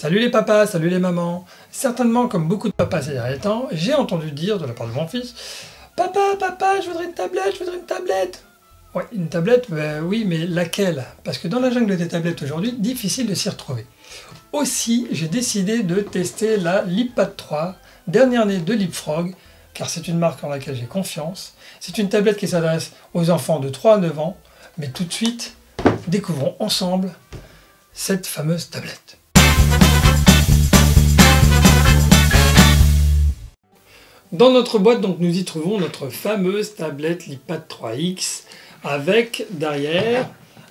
Salut les papas, salut les mamans. Certainement, comme beaucoup de papas ces derniers temps, j'ai entendu dire de la part de mon fils « Papa, papa, je voudrais une tablette, je voudrais une tablette !» Ouais, une tablette, ben oui, mais laquelle? Parce que dans la jungle des tablettes aujourd'hui, difficile de s'y retrouver. Aussi, j'ai décidé de tester la LeapPad 3, dernière née de Leapfrog, car c'est une marque en laquelle j'ai confiance. C'est une tablette qui s'adresse aux enfants de 3 à 9 ans, mais tout de suite, découvrons ensemble cette fameuse tablette. Dans notre boîte, donc, nous y trouvons notre fameuse tablette LeapPad 3X avec derrière,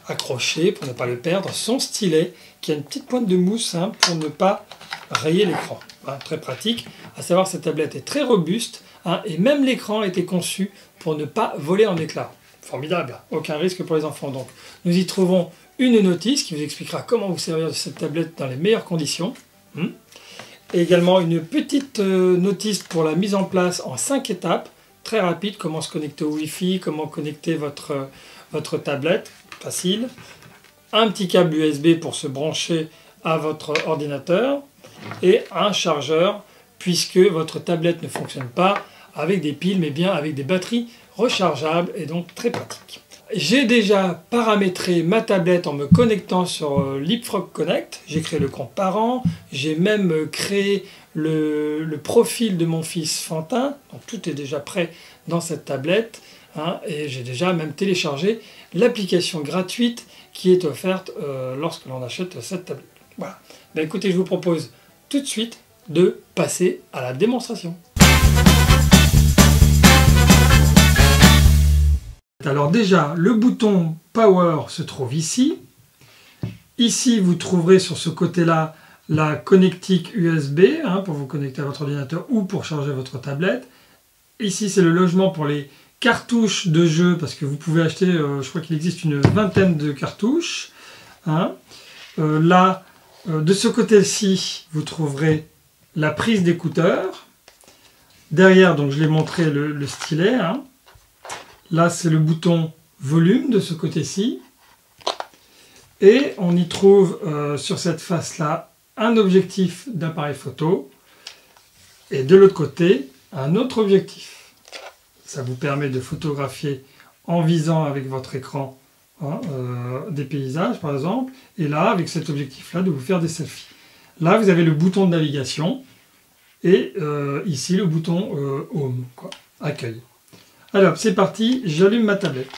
accroché pour ne pas le perdre, son stylet qui a une petite pointe de mousse pour ne pas rayer l'écran. Très pratique, à savoir cette tablette est très robuste et même l'écran a été conçu pour ne pas voler en éclats. Formidable, aucun risque pour les enfants. Donc, nous y trouvons une notice qui vous expliquera comment vous servir de cette tablette dans les meilleures conditions. Et également une petite notice pour la mise en place en 5 étapes, très rapide, comment se connecter au Wi-Fi, comment connecter votre tablette, facile. Un petit câble USB pour se brancher à votre ordinateur et un chargeur puisque votre tablette ne fonctionne pas avec des piles mais bien avec des batteries rechargeables et donc très pratique. J'ai déjà paramétré ma tablette en me connectant sur Leapfrog Connect. J'ai créé le compte parent, j'ai même créé le profil de mon fils Fantin. Donc tout est déjà prêt dans cette tablette. Et j'ai déjà même téléchargé l'application gratuite qui est offerte lorsque l'on achète cette tablette. Voilà. Ben écoutez, je vous propose tout de suite de passer à la démonstration. Alors déjà, le bouton Power se trouve ici. Ici, vous trouverez sur ce côté-là la connectique USB pour vous connecter à votre ordinateur ou pour charger votre tablette. Ici, c'est le logement pour les cartouches de jeu parce que vous pouvez acheter, je crois qu'il existe une vingtaine de cartouches. Là, de ce côté-ci, vous trouverez la prise d'écouteur. Derrière, donc je l'ai montré, le stylet. Là, c'est le bouton volume de ce côté-ci. Et on y trouve sur cette face-là un objectif d'appareil photo. Et de l'autre côté, un autre objectif. Ça vous permet de photographier en visant avec votre écran des paysages, par exemple. Et là, avec cet objectif-là, de vous faire des selfies. Là, vous avez le bouton de navigation. Et ici, le bouton Home, accueil. Alors, c'est parti, j'allume ma tablette.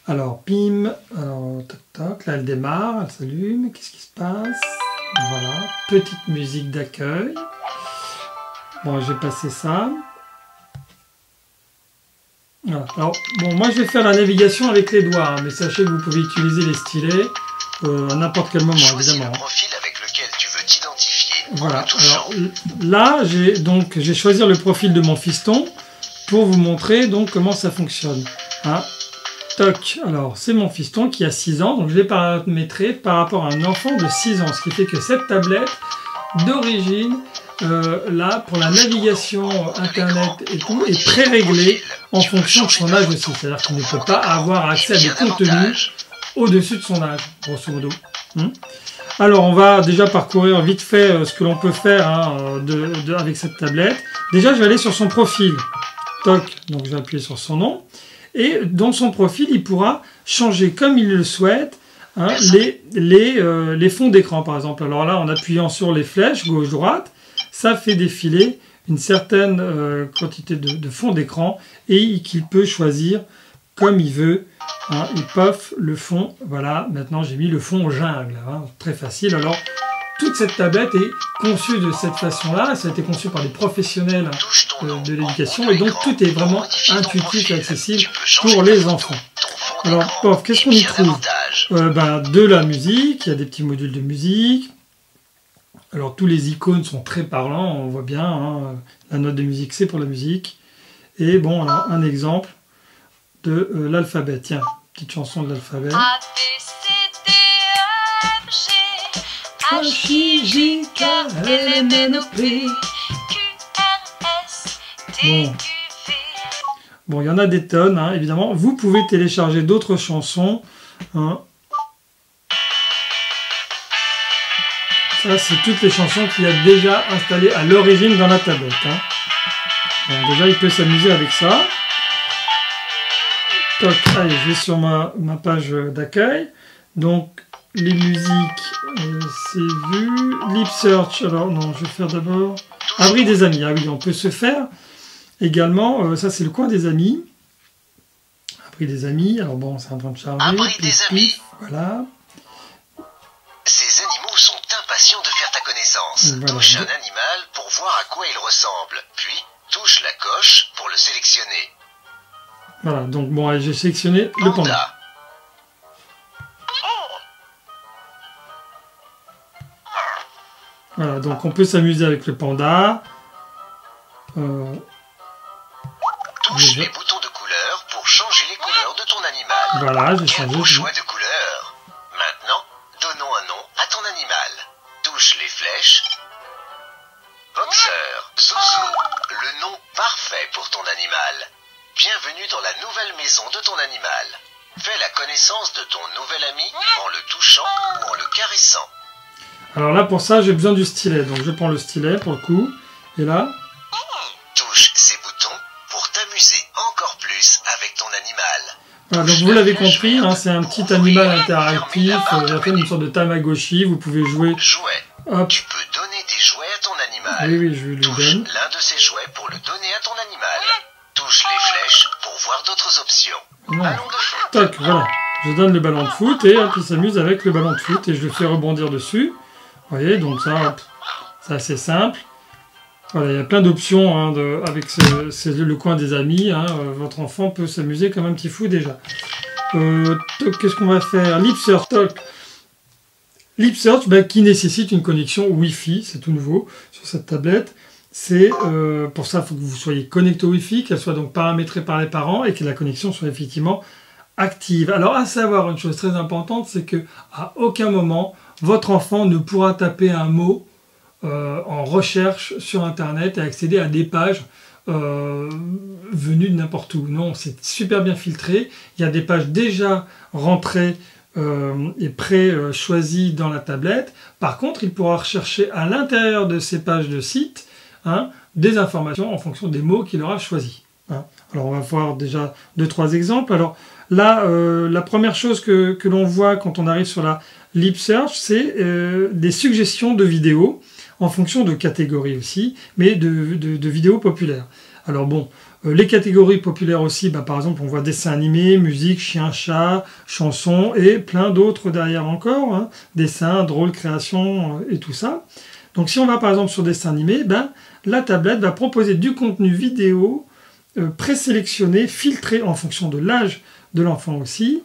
Alors, pim, alors, tac, tac, là elle démarre, elle s'allume, qu'est-ce qui se passe? Voilà, petite musique d'accueil. Bon, j'ai passé ça. Voilà. Alors, bon, moi je vais faire la navigation avec les doigts, mais sachez que vous pouvez utiliser les stylets à n'importe quel moment, évidemment. Voilà, alors là j'ai choisi le profil de mon fiston pour vous montrer donc comment ça fonctionne. Toc, alors c'est mon fiston qui a 6 ans, donc je l'ai paramétré par rapport à un enfant de 6 ans, ce qui fait que cette tablette d'origine, là pour la navigation internet et tout, est pré-réglée en fonction de son âge aussi, c'est-à-dire qu'il ne peut pas avoir accès à des contenus au-dessus de son âge, grosso modo. Alors, on va déjà parcourir vite fait ce que l'on peut faire avec cette tablette. Déjà, je vais aller sur son profil. Toc, donc je vais appuyer sur son nom. Et dans son profil, il pourra changer comme il le souhaite les fonds d'écran, par exemple. Alors là, en appuyant sur les flèches gauche-droite, ça fait défiler une certaine quantité de fonds d'écran et qu'il peut choisir comme il veut. Et paf, le fond, voilà, maintenant j'ai mis le fond jungle, très facile. Alors, toute cette tablette est conçue de cette façon-là, ça a été conçu par des professionnels de l'éducation, et donc tout est vraiment intuitif et accessible pour les enfants. Alors, paf, qu'est-ce qu'on y trouve? De la musique, il y a des petits modules de musique. Alors, tous les icônes sont très parlants, on voit bien, la note de musique, c'est pour la musique. Et bon, alors, un exemple de l'alphabet. Tiens, petite chanson de l'alphabet. A, B, C, D, E, F, G, H, I, J, K, L, M, N, O, P, Q, R, S, T, U, V. Bon, il y en a des tonnes, évidemment. Vous pouvez télécharger d'autres chansons Ça, c'est toutes les chansons qu'il y a déjà installées à l'origine dans la tablette. Hein. Donc, déjà, il peut s'amuser avec ça. Toc, allez, je vais sur ma page d'accueil. Donc, les musiques, c'est vu. Lip Search, alors non, je vais faire d'abord... Abri des amis, ah oui, on peut se faire également, ça c'est le coin des amis. Abri des amis, alors bon, c'est en train de charger. Abri des amis. Voilà. Ces animaux sont impatients de faire ta connaissance. Voilà. Touche un animal pour voir à quoi il ressemble, puis touche la coche pour le sélectionner. Voilà, donc bon, allez, j'ai sélectionné le panda. Voilà, donc on peut s'amuser avec le panda. Touche les boutons de couleur pour changer les couleurs de ton animal. Voilà, j'ai changé. Quel beau choix de couleur. Maintenant, donnons un nom à ton animal. Touche les flèches. Boxer, Zouzou, le nom parfait pour ton animal. Bienvenue dans la nouvelle maison de ton animal. Fais la connaissance de ton nouvel ami en le touchant ou en le caressant. Alors là, pour ça, j'ai besoin du stylet. Donc je prends le stylet pour le coup. Et là... Touche ces boutons pour t'amuser encore plus avec ton animal. Voilà, donc vous l'avez compris, hein, c'est un petit animal interactif, une sorte de Tamagotchi, vous pouvez jouer... Jouet. Hop. Tu peux donner des jouets à ton animal. Oui, oui, je lui Touche donne. l'un de ces jouets pour le donner à ton animal. Touche les flèches pour voir d'autres options. Non. Ballon de foot. Toc, voilà. Je donne le ballon de foot et hop, il s'amuse avec le ballon de foot et je le fais rebondir dessus. Vous voyez, donc ça, hop, c'est assez simple. Voilà, il y a plein d'options hein, avec le coin des amis. Hein, votre enfant peut s'amuser comme un petit fou déjà. Qu'est-ce qu'on va faire? Lip Search, toc. Lip Search qui nécessite une connexion Wi-Fi, c'est tout nouveau sur cette tablette. C'est pour ça, il faut que vous soyez connecté au Wi-Fi, qu'elle soit donc paramétrée par les parents et que la connexion soit effectivement active. Alors à savoir une chose très importante, c'est que à aucun moment votre enfant ne pourra taper un mot en recherche sur Internet et accéder à des pages venues de n'importe où. Non, c'est super bien filtré. Il y a des pages déjà rentrées et pré-choisies dans la tablette. Par contre, il pourra rechercher à l'intérieur de ces pages de site hein, des informations en fonction des mots qu'il aura choisis. Hein. Alors, on va voir déjà 2-3 exemples. Alors là, la première chose que l'on voit quand on arrive sur la Lip Search, c'est des suggestions de vidéos en fonction de catégories aussi, mais de vidéos populaires. Alors bon, les catégories populaires aussi, par exemple, on voit dessin animé, musique, chien, chat, chansons et plein d'autres derrière encore, hein, dessin, drôle, création et tout ça. Donc si on va par exemple sur dessin animé, la tablette va proposer du contenu vidéo présélectionné, filtré en fonction de l'âge de l'enfant aussi,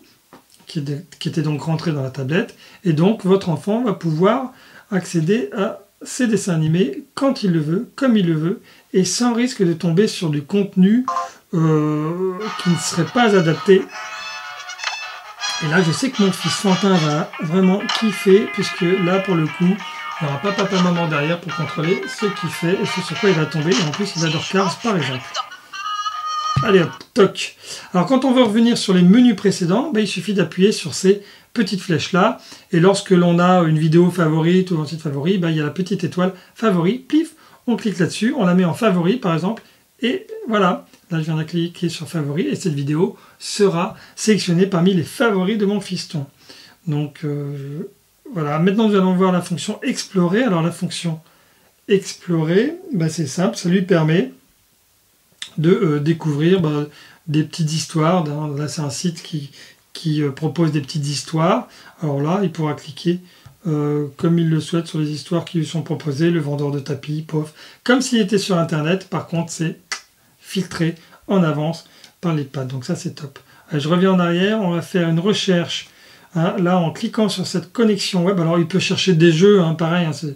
qui était donc rentré dans la tablette, et donc votre enfant va pouvoir accéder à ces dessins animés quand il le veut, comme il le veut, et sans risque de tomber sur du contenu qui ne serait pas adapté. Et là, je sais que mon fils Fantin va vraiment kiffer, puisque là, pour le coup, il n'y aura pas papa-maman derrière pour contrôler ce qu'il fait et ce sur quoi il va tomber. Et en plus, il adore Cars, par exemple. Allez hop, toc. Alors quand on veut revenir sur les menus précédents, il suffit d'appuyer sur ces petites flèches là. Et lorsque l'on a une vidéo favorite ou un titre favori, il y a la petite étoile favori. Plif, on clique là-dessus, on la met en favori par exemple. Et voilà, là je viens de cliquer sur favori et cette vidéo sera sélectionnée parmi les favoris de mon fiston. Donc voilà, maintenant nous allons voir la fonction explorer. Alors la fonction explorer, c'est simple, ça lui permet de découvrir des petites histoires. Là, c'est un site qui propose des petites histoires. Alors là, il pourra cliquer comme il le souhaite sur les histoires qui lui sont proposées. Le vendeur de tapis, pof. Comme s'il était sur Internet. Par contre, c'est filtré en avance par les pads. Donc ça, c'est top. Allez, je reviens en arrière. On va faire une recherche. Hein, là, en cliquant sur cette connexion web. Alors, il peut chercher des jeux. Pareil, il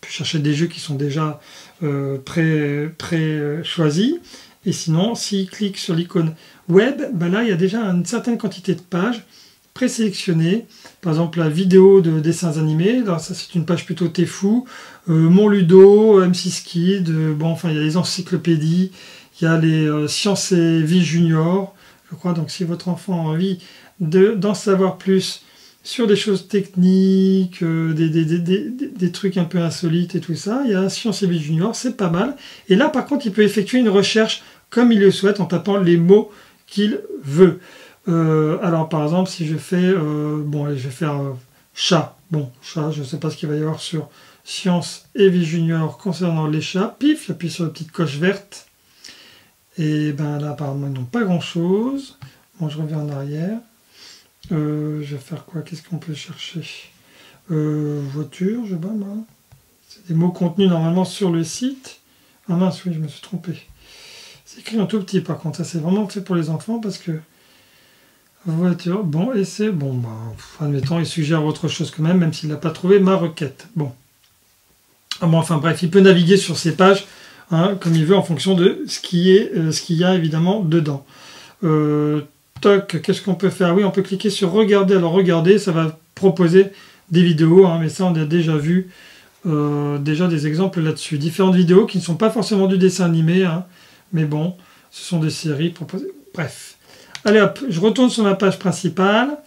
peut chercher des jeux qui sont déjà pré-choisis. Et sinon, s'il clique sur l'icône web, là, il y a déjà une certaine quantité de pages présélectionnées. Par exemple, la vidéo de dessins animés. Alors, ça, c'est une page plutôt Tfou. Mon Ludo, M6 Kid. Il y a les encyclopédies. Il y a les Sciences et Vie Junior. Je crois, donc, si votre enfant a envie d'en savoir plus sur des choses techniques, des trucs un peu insolites et tout ça. Il y a Science et Vie Junior, c'est pas mal. Et là, par contre, il peut effectuer une recherche comme il le souhaite en tapant les mots qu'il veut. Alors, par exemple, si je fais... bon, allez, je vais faire chat. Bon, chat, je ne sais pas ce qu'il va y avoir sur Science et Vie Junior concernant les chats. Pif, j'appuie sur la petite coche verte. Et ben là, apparemment, ils n'ont pas grand-chose. Bon, je reviens en arrière. Je vais faire quoi? Qu'est-ce qu'on peut chercher? Voiture, je sais pas, moi. C'est des mots contenus normalement sur le site. Ah mince, oui, je me suis trompé. C'est écrit en tout petit, par contre. Ça, c'est vraiment fait pour les enfants parce que... Voiture, bon, et c'est... Bon, bah, admettons, il suggère autre chose quand même s'il n'a pas trouvé ma requête. Bon. Ah bon, enfin bref, il peut naviguer sur ces pages hein, comme il veut en fonction de ce qu'il y a évidemment dedans. Toc, qu'est-ce qu'on peut faire? Oui, on peut cliquer sur regarder. Alors regarder, ça va proposer des vidéos, hein, mais ça on a déjà vu déjà des exemples là-dessus. Différentes vidéos qui ne sont pas forcément du dessin animé, hein, mais bon, ce sont des séries proposées. Bref. Allez hop, je retourne sur ma page principale.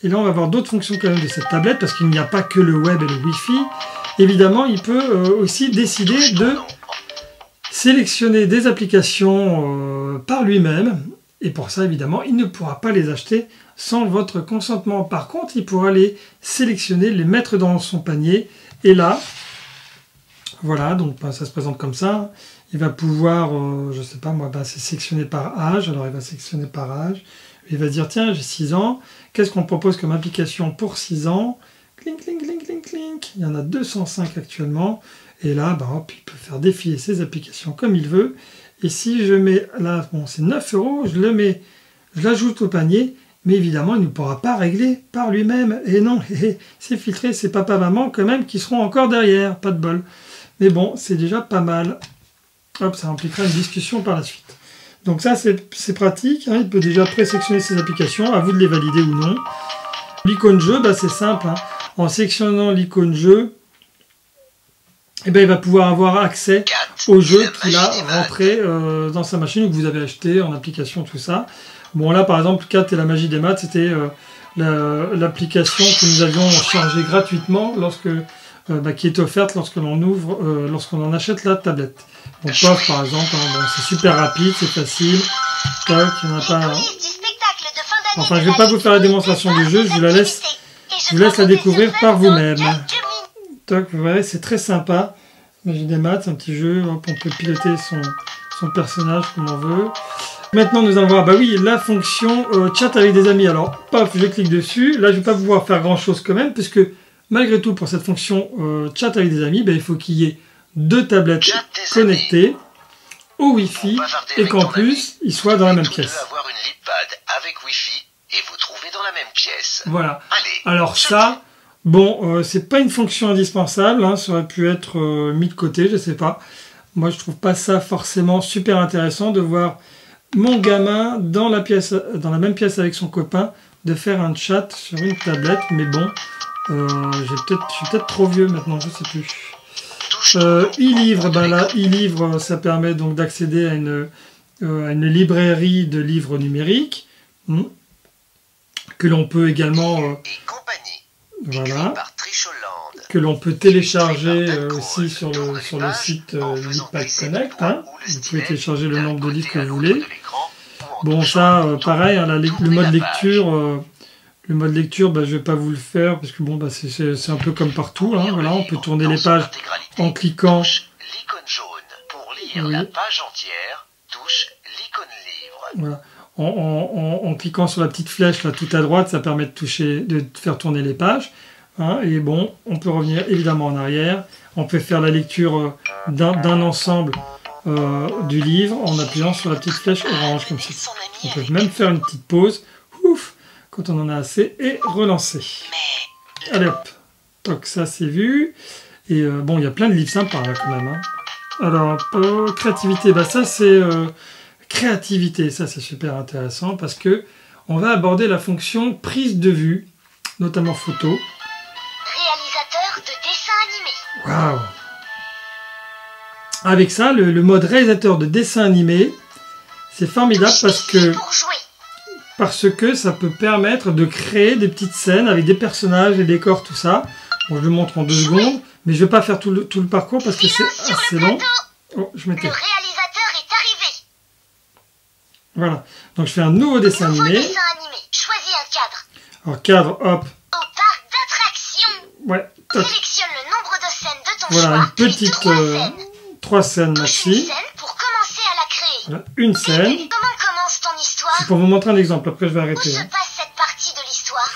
Et là, on va voir d'autres fonctions quand même de cette tablette, parce qu'il n'y a pas que le web et le Wi-Fi. Évidemment, il peut aussi décider de sélectionner des applications par lui-même. Et pour ça, évidemment, il ne pourra pas les acheter sans votre consentement. Par contre, il pourra les sélectionner, les mettre dans son panier. Et là, voilà, donc ça se présente comme ça. Il va pouvoir, je ne sais pas moi, c'est sélectionné par âge. Alors, il va sélectionner par âge. Il va dire, tiens, j'ai 6 ans. Qu'est-ce qu'on propose comme application pour 6 ans? Clink, clink, clink, clink, clink. Il y en a 205 actuellement. Et là, bah, hop, il peut faire défiler ses applications comme il veut. Et si je mets là, bon, c'est 9 €, je l'ajoute au panier. Mais évidemment, il ne pourra pas régler par lui-même. Et non, c'est filtré, c'est papa-maman quand même qui seront encore derrière. Pas de bol. Mais bon, c'est déjà pas mal. Hop, ça impliquera une discussion par la suite. Donc ça, c'est pratique. Hein, il peut déjà présélectionner ses applications. À vous de les valider ou non. L'icône jeu, bah, c'est simple. Hein. En sélectionnant l'icône jeu, eh ben, il va pouvoir avoir accès au jeu qu'il a rentré dans sa machine ou que vous avez acheté en application, tout ça. Bon, là, par exemple, 4 et la magie des maths, c'était l'application que nous avions chargée gratuitement qui est offerte lorsque l'on ouvre, lorsqu'on en achète la tablette. Donc, POF, par exemple, hein, bon, c'est super rapide, c'est facile. Toc, il n'y en a pas. Hein. Enfin, je ne vais pas vous faire la démonstration du jeu, je vous laisse la découvrir par vous-même. Toc, vous voyez, c'est très sympa. Magie des maths, c'est un petit jeu, hop, on peut piloter son personnage comme on veut. Maintenant, nous allons voir, bah oui, la fonction chat avec des amis. Alors, paf, je clique dessus. Là, je ne vais pas pouvoir faire grand-chose quand même, puisque malgré tout, pour cette fonction chat avec des amis, bah, il faut qu'il y ait 2 tablettes connectées au Wi-Fi et qu'en plus, ils soient dans la même pièce. Voilà. Alors ça, bon, c'est pas une fonction indispensable, hein, ça aurait pu être mis de côté, je sais pas. Moi, je trouve pas ça forcément super intéressant de voir mon gamin dans la même pièce avec son copain, de faire un chat sur une tablette, mais bon, je suis peut-être trop vieux maintenant, je sais plus. E-livre, ben là, e-livre, ça permet donc d'accéder à une librairie de livres numériques, que l'on peut également, voilà, que l'on peut télécharger aussi sur le site Lippad Connect. Hein. Vous pouvez télécharger le nombre de livres que vous voulez. Bon, ça, pareil, hein, le mode lecture. Le mode lecture, bah, je ne vais pas vous le faire parce que bon, bah, c'est un peu comme partout. Hein, voilà, on peut tourner les pages en cliquant. L'icône jaune pour lire la page entière, touche l'icône livre. Voilà. En cliquant sur la petite flèche là tout à droite, ça permet de faire tourner les pages. Hein, et bon, on peut revenir évidemment en arrière. On peut faire la lecture d'un ensemble du livre en appuyant sur la petite flèche orange comme ça. On peut même faire une petite pause. Ouf, quand on en a assez, et relancer. Allez hop, toc, ça c'est vu. Et bon, il y a plein de livres sympas là quand même. Hein. Alors, créativité, bah ça c'est créativité, ça c'est super intéressant parce que on va aborder la fonction prise de vue, notamment photo. Réalisateur de dessins animés. Waouh! Avec ça, le mode réalisateur de dessin animé, c'est formidable parce que parce que ça peut permettre de créer des petites scènes avec des personnages, des décors, tout ça. Bon, je le montre en 2 secondes, mais je ne vais pas faire tout le parcours parce que c'est assez long. Oh, je m'étais... Le réalisateur est arrivé. Voilà, donc je fais un nouveau dessin animé. Choisis un cadre. Alors cadre, hop. Au parc d'attractions. Ouais, toc. Sélectionne le nombre de scènes de ton Voilà, choix. une petite... 3 scènes Touche une maxi. scène pour commencer à la créer. Voilà, une scène. Comment commence ton histoire? C'est pour vous montrer un exemple, après je vais Où arrêter. se passe cette partie de l'histoire?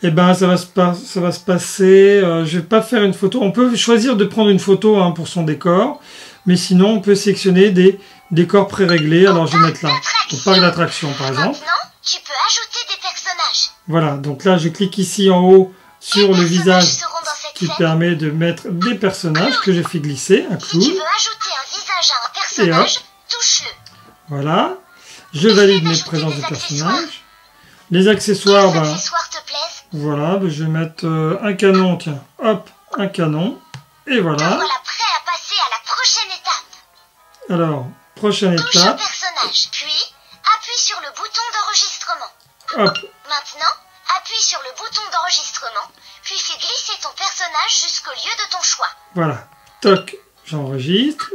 Eh ben, ça va se passer... je vais pas faire une photo. On peut choisir de prendre une photo hein, pour son décor. Mais sinon, on peut sélectionner des décors pré-réglés. Alors, je vais mettre là, au parc d'attractions, par exemple. Maintenant, tu peux ajouter des personnages. Voilà, donc là, je clique ici en haut sur le visage seront dans cette qui scène. permet de mettre des personnages que j'ai fait glisser, un Si tu clown. veux ajouter un visage à un personnage, touche-le. Voilà, je valide mes présences de personnages. Les accessoires, Quels ben, accessoires te plaisent? voilà, ben, je vais mettre un canon, tiens, hop, un canon. Et Te voilà. voilà prêt à passer à la prochaine étape. Alors, prochaine Touche un étape, personnage, puis appuie sur le bouton d'enregistrement. hop, Maintenant, appuie sur le bouton d'enregistrement, puis fais glisser ton personnage jusqu'au lieu de ton choix. voilà, toc, j'enregistre.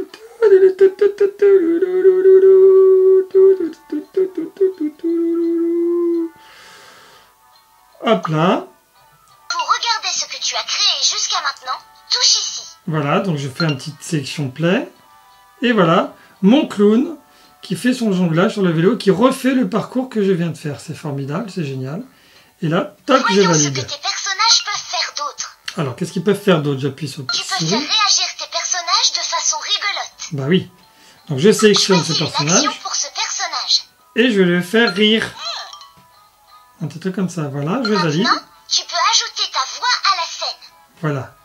Hop là, Pour regarder ce que tu as créé jusqu'à maintenant, touche ici. voilà, donc je fais une petite sélection play. Et voilà, mon clown qui fait son jonglage sur le vélo, qui refait le parcours que je viens de faire. C'est formidable, c'est génial. Et là, toc, je Voyons ce valide. que tes personnages peuvent faire d'autre. Alors, qu'est-ce qu'ils peuvent faire d'autre? J'appuie sur le Tu petit peux faire souris. réagir tes personnages de façon rigolote. Bah oui. Donc je sélectionne ce Choisis une personnage action pour ce personnage. et je vais le faire rire. Un petit truc comme ça, voilà, je valide. Maintenant, tu peux ajouter ta voix à la scène. Voilà.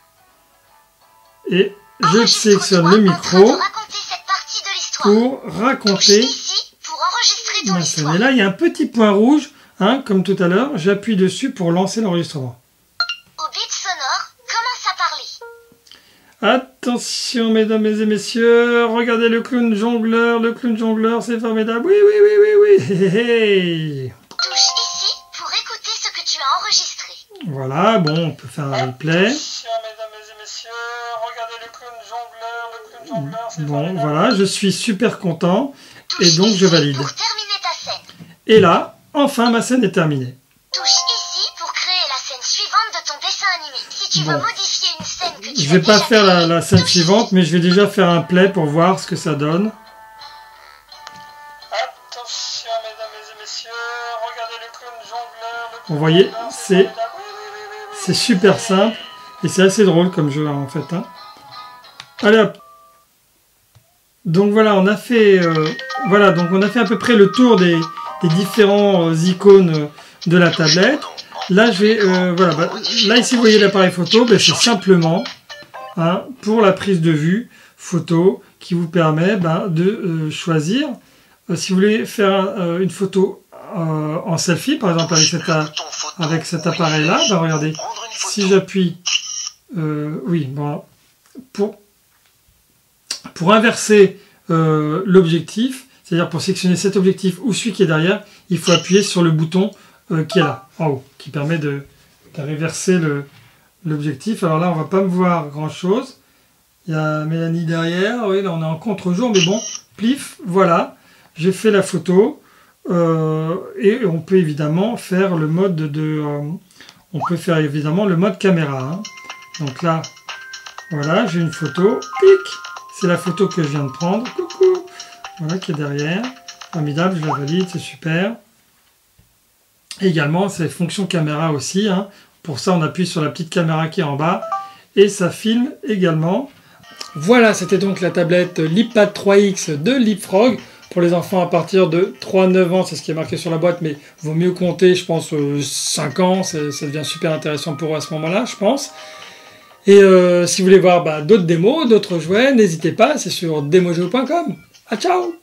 Et je Enregistre-toi sélectionne le en train de micro raconter cette partie de l'histoire. pour Touche raconter ici pour enregistrer ton ma scène. histoire. Et là, il y a un petit point rouge, hein, comme tout à l'heure. J'appuie dessus pour lancer l'enregistrement. Au beat sonore, commence à parler. Attention, mesdames et messieurs, regardez le clown jongleur, c'est formidable. Oui, oui, oui, oui, oui. Hé, hé, hé. Touche ici pour écouter ce que tu as enregistré. Voilà, bon, on peut faire un replay. Attention, mesdames et messieurs, regardez le clown jongleur, c'est Bon, formidable. voilà, je suis super content. Touche Et donc, je ici valide. pour terminer ta scène. Et là, enfin, ma scène est terminée. Touche ici pour créer la scène suivante de ton dessin animé. Si tu veux Bon. modifier une scène que tu Je as vais pas déjà faire créée, la scène touche suivante, mais je vais déjà faire un play pour voir ce que ça donne. Attention, mesdames et messieurs, regardez le clown jongleur, Vous voyez, formidable. c'est Oui, oui, oui, oui. c'est super simple et c'est assez drôle comme jeu en fait. Hein. Allez hop. Donc voilà, on a fait donc on a fait à peu près le tour des différents icônes de la tablette. Là, je vais voilà, bah, là ici vous voyez l'appareil photo, bah, c'est simplement hein, pour la prise de vue photo qui vous permet bah, de choisir si vous voulez faire une photo en selfie, par exemple avec cet appareil là, bah, regardez, si j'appuie oui, bon, pour inverser l'objectif, c'est-à-dire pour sélectionner cet objectif ou celui qui est derrière, il faut appuyer sur le bouton qui est là, en haut, qui permet de réverser l'objectif. Alors là, on va pas me voir grand-chose. Il y a Mélanie derrière. Oui, là, on est en contre-jour, mais bon, plif, voilà. J'ai fait la photo. Et on peut évidemment faire le mode on peut faire évidemment le mode caméra. Hein. Donc là, voilà, j'ai une photo. Pic! C'est la photo que je viens de prendre. Coucou! Voilà, qui est derrière. Formidable, je la valide, c'est super. Et également, c'est fonction caméra aussi. Hein. Pour ça, on appuie sur la petite caméra qui est en bas. Et ça filme également. Voilà, c'était donc la tablette LeapPad 3X de Leapfrog. Pour les enfants à partir de 3-9 ans, c'est ce qui est marqué sur la boîte, mais vaut mieux compter, je pense, 5 ans. Ça devient super intéressant pour eux à ce moment-là, je pense. Et si vous voulez voir d'autres démos, d'autres jouets, n'hésitez pas, c'est sur demojeux.com. Ah, ciao!